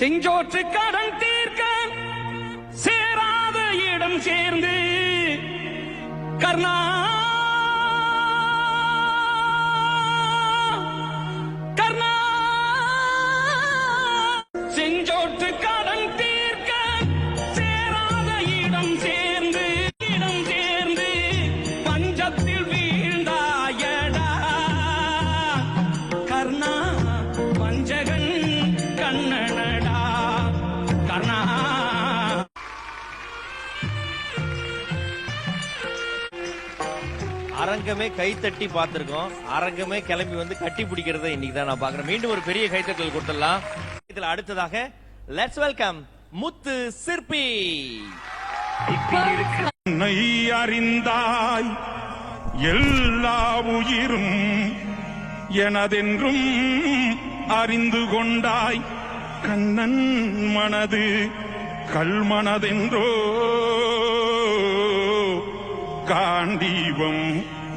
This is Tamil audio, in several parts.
செஞ்சோற்று கடன் தீர்க்க சேராத இடம் சேர்ந்து கர்ணா கர்ணா செஞ்சோற்று கடன் தீர்க்க சேராத இடம் சேர்ந்து பஞ்சத்தில் வீழ்ந்தாயடா கர்ணா வஞ்சகன் கண்ணனடா கர்ணா. அரங்கமே கைத்தட்டி பார்த்திருக்கோம், அரங்கமே கிளம்பி வந்து கட்டி பிடிக்கிறத இன்னைக்கு தான் நான் பாக்குறேன். மீண்டும் ஒரு பெரிய கைத்தட்டல் கொடுத்துடலாம். இதுல அடுத்ததாக லெட்ஸ் வெல்கம் முத்து சிற்பி. உன்னை அறிந்தாய் எல்லா உயிரும் எனதென்றும் அறிந்து கொண்டாய் கண்ணன் மனது கல்மனதென்றோ காண்டீபம்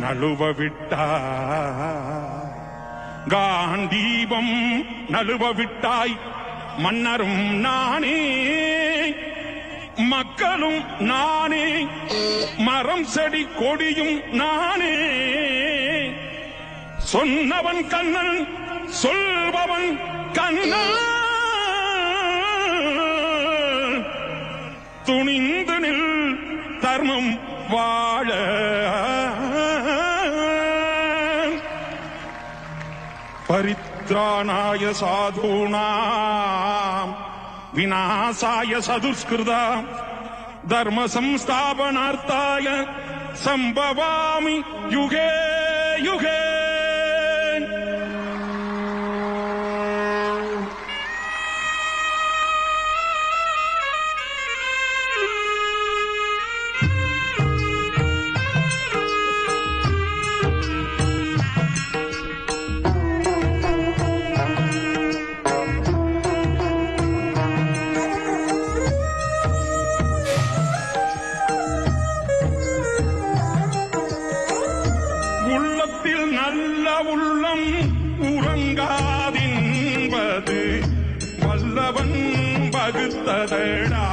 நழுவ விட்டாய் காண்டீபம் நழுவ விட்டாய் மன்னரும் நானே மக்களும் நானே மரம் செடி கொடியும் நானே சொன்னவன் கண்ணன் சொல்பவன் கண்ணன் துணிந்து நில் தர்மம் வாழ பரித்ராணாய சாதூனாம் விநாசாய சதுஷ்கிருதா தர்ம சம்ஸ்தாபனார்த்தாய சம்பவாமி யுகே யுகே. உள்ளத்தில் நல்ல உள்ளம் உறங்காதின்பது வல்லவன் வகுத்ததடா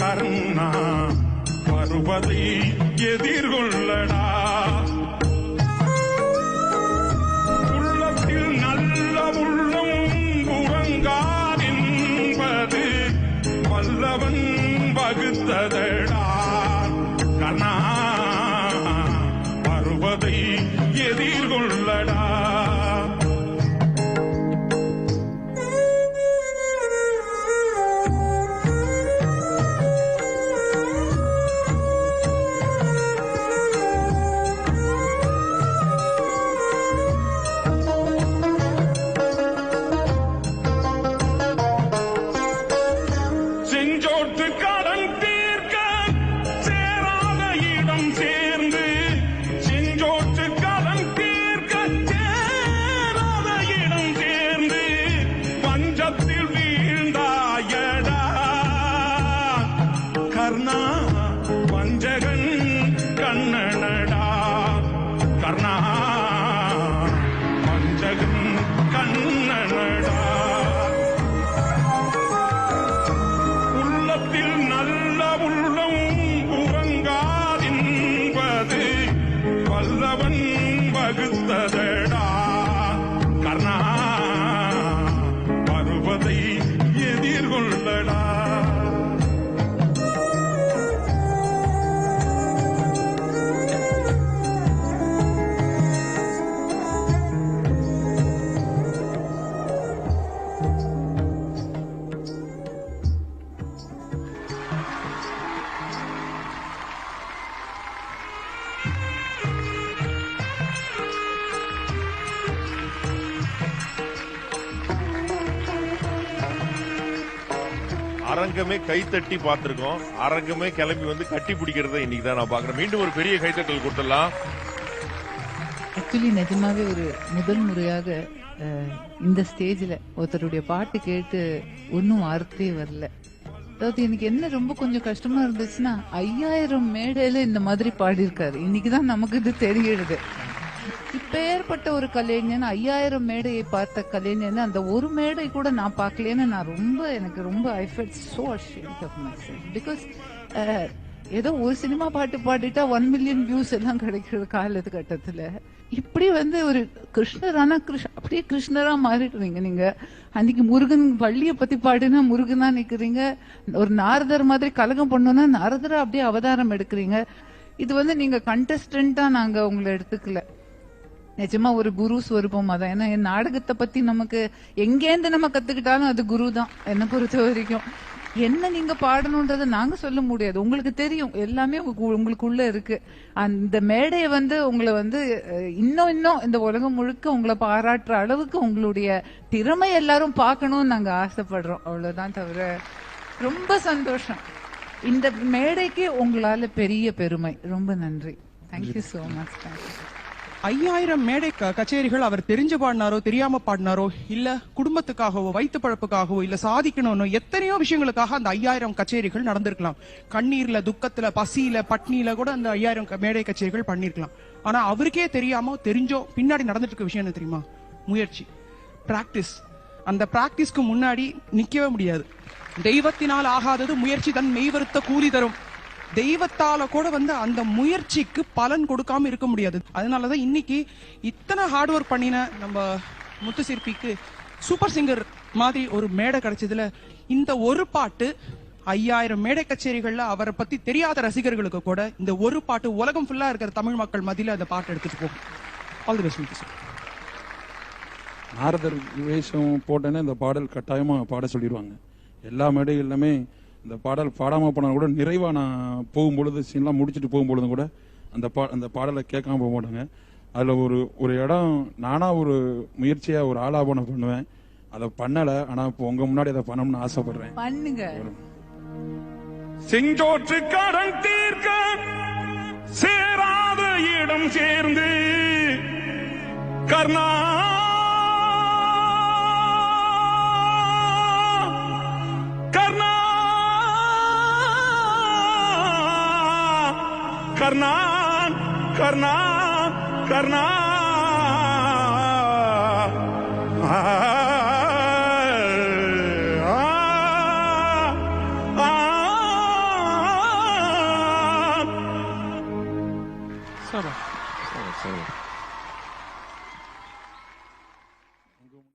கர்ணா வருவதை எதிர்கொள்ளடா. உள்ளத்தில் நல்ல உள்ளம் உறங்காதின்பது வல்லவன் வகுத்ததடா கர்ணா வருவதை எதிர்கொள்ளடா. செஞ்சோற்று கடன் தீர்க்க சேராத இடம் சேர்ந்து செஞ்சோற்று கடன் தீர்க்க சேராத இடம் சேர்ந்து பஞ்சத்தில் வீழ்ந்தாயடா கர்ணா வஞ்சகன் கண்ணனடா கர்ணா வஞ்சகன் கண்ணனடா. உள்ளத்தில் நல்ல உள்ளம் உறங்காதின்பது வல்லவன் வகுத்ததடா கர்ணா வருவதை எதிர்கொள்ளடா. அரங்கமே கைத்தட்டி பார்த்திருக்கோம், அரங்கமே கிளம்பி வந்து கட்டி பிடிக்கிறத இன்னைக்கு தான் நான் பாக்குறேன். மீண்டும் ஒரு பெரிய கைத்தட்டல் கொடுத்துடலாம். ஆக்சுவலி நிஜமாவே ஒரு முதல் முறையாக இந்த ஸ்டேஜ்ல ஒருத்தருடைய பாட்டு கேட்டு ஒன்னும் வார்த்தையே வரல. அதாவது எனக்கு என்ன ரொம்ப கொஞ்சம் கஷ்டமா இருந்துச்சுன்னா 5000 மேடையில இந்த மாதிரி பாடியிருக்காரு. இன்னைக்குதான் நமக்கு இது தெரியுது. இப்ப ஏற்பட்ட ஒரு கலைஞன் 5000 மேடையை பார்த்த கலைஞன் அந்த ஒரு மேடை கூட நான் பார்க்கலன்னு நான் எனக்கு ரொம்ப I felt so ashamed of myself. Because ஏதோ ஒரு சினிமா பாட்டு பாடிட்டா 1 மில்லியன் வியூஸ் எல்லாம் கிடைக்கிற காலகட்டத்துல இப்படி ஒரு கிருஷ்ணரானா அப்படியே கிருஷ்ணரா மாறிடுறீங்க நீங்க. அன்னைக்கு முருகன் வள்ளிய பத்தி பாடினா முருகனா நிக்கிறீங்க, ஒரு நாரதர் மாதிரி கலகம் பண்ணோம்னா நாரதரா அப்படியே அவதாரம் எடுக்கிறீங்க. இது நீங்க கண்டஸ்டன்டா நாங்க உங்களை எடுத்துக்கல, நிஜமா ஒரு குரு ஸ்வரூபமா தான். ஏன்னா என் நாடகத்தை பத்தி நமக்கு எங்கேருந்து நம்ம கத்துக்கிட்டாலும் அது குரு தான் என்னை பொறுத்த வரைக்கும். என்ன நீங்க பாடணும்ன்றத நாங்க சொல்ல முடியாது, உங்களுக்கு தெரியும், எல்லாமே உங்களுக்குள்ள இருக்கு. அந்த மேடையை உங்களை இன்னும் இந்த உலகம் முழுக்க உங்களை பாராட்டுற அளவுக்கு உங்களுடைய திறமை எல்லாரும் பார்க்கணும்னு நாங்க ஆசைப்படுறோம், அவ்வளவுதான். தவிர ரொம்ப சந்தோஷம். இந்த மேடைக்கு உங்களால பெரிய பெருமை. ரொம்ப நன்றி. Thank you so much. 5000 மேடை கச்சேரிகள் அவர் தெரிஞ்சு பாடினாரோ தெரியாம பாடினாரோ, இல்ல குடும்பத்துக்காகவோ வயிற்று பழப்புக்காகவோ இல்ல சாதிக்கணும்னோ எத்தனையோ விஷயங்களுக்காக அந்த 5000 கச்சேரிகள் நடந்திருக்கலாம். கண்ணீர்ல, துக்கத்துல, பசியில, பட்னியில கூட அந்த 5000 மேடை கச்சேரிகள் பண்ணிருக்கலாம். ஆனா அவருக்கே தெரியாமோ தெரிஞ்சோ பின்னாடி நடந்துட்டு இருக்க விஷயம் என்ன தெரியுமா? முயற்சி, பிராக்டிஸ். அந்த பிராக்டிஸ்க்கு முன்னாடி நிக்கவே முடியாது. தெய்வத்தினால் ஆகாதது முயற்சி தன் மெய்வருத்த கூலி தரும். தெய்வத்தால கூட அந்த முயற்சிக்கு பலன் கொடுக்காம இருக்க முடியாது. அதனாலதான் இன்னைக்கு இத்தனை ஹார்ட் ஒர்க் பண்ணின நம்ம முத்து சிற்பிக்கு சூப்பர் சிங்கர் மாதிரி ஒரு மேடை கிடைச்சதுல இந்த ஒரு பாட்டு 5000 மேடை கச்சேரிகள்ல அவரை பத்தி தெரியாத ரசிகர்களுக்கு கூட இந்த ஒரு பாட்டு உலகம் ஃபுல்லா இருக்கிற தமிழ் மக்கள் மத்தியில அந்த பாட்டு எடுத்துட்டு போகும். All the best. நாரதர் வேஷம் போட்டேன்னா இந்த பாடல் கட்டாயமா பாட சொல்லிடுவாங்க. எல்லா மேடைகளிலுமே இந்த பாடல் பாடாம போனா கூட நிறைவா நான் போகும்பொழுது சீன்லாம் முடிச்சுட்டு போகும்பொழுதும் கூட அந்த பாடலை கேட்காம போக மாட்டாங்க. அதுல ஒரு இடம் நானா ஒரு முயற்சியா ஒரு ஆலாபனம் பண்ணுவேன், அதை பண்ணல. ஆனா இப்போ உங்க முன்னாடி அதை பண்ணணும்னு ஆசைப்படுறேன். பண்ணுங்க. செஞ்சோற்று கடன் தீர்க்க சேராத இடம் சேர்ந்து கர்ணா கர்ணா கர்ணா கர்ணா கர்ணா